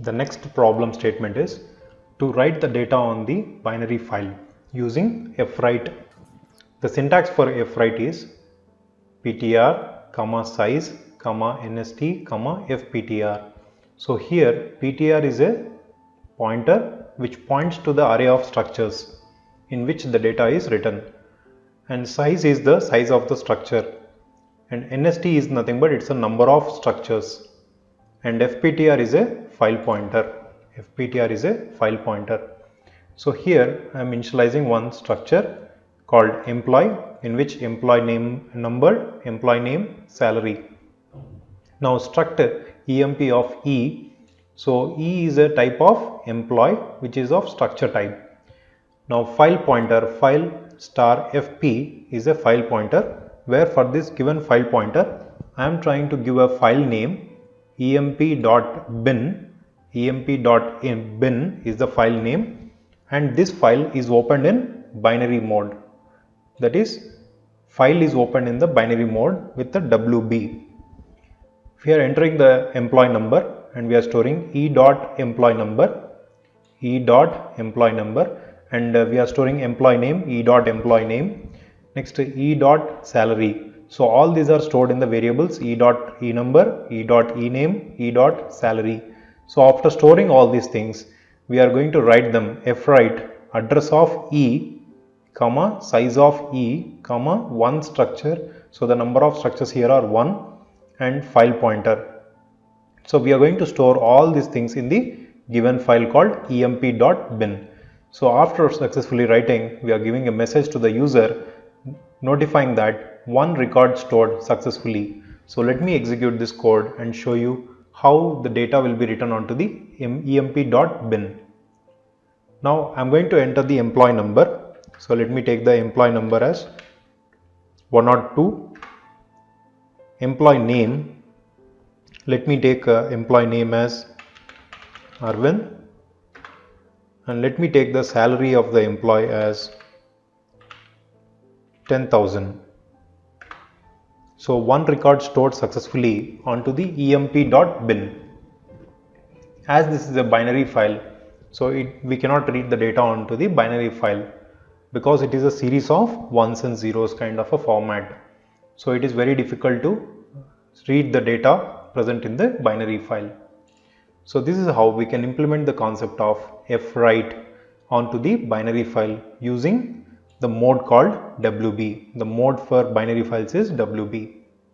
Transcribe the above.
The next problem statement is to write the data on the binary file using fwrite. The syntax for fwrite is ptr, size, nst, fptr. So here ptr is a pointer which points to the array of structures in which the data is written, and size is the size of the structure, and nst is nothing but it's a number of structures, and fptr is a file pointer. fptr is a file pointer. So here I am initializing one structure called employee, in which employee name number, employee name, salary. Now struct emp of e. So e is a type of employee which is of structure type. Now file pointer, file star fp is a file pointer, where for this given file pointer I am trying to give a file name emp.bin. emp.bin is the file name, and this file is opened in binary mode. That is, file is opened in the binary mode with the wb. We are entering the employee number and we are storing e.employee number, e.employee number, and we are storing employee name, e.employee name. Next, e.salary. So all these are stored in the variables e.enumber, e.ename, e.salary. So after storing all these things, we are going to write them fwrite address of e, size of e, one structure. So the number of structures here are 1, and file pointer. So we are going to store all these things in the given file called emp.bin. So after successfully writing, we are giving a message to the user notifying that one record stored successfully. So let me execute this code and show you how the data will be written onto the emp.bin. Now I am going to enter the employee number. So let me take the employee number as 102. Employee name, let me take employee name as Aravind, and let me take the salary of the employee as 10,000. So one record stored successfully onto the emp.bin. As this is a binary file, so we cannot read the data onto the binary file because it is a series of ones and zeros kind of a format. So it is very difficult to read the data present in the binary file. So this is how we can implement the concept of fwrite onto the binary file using the mode called wb. The mode for binary files is wb.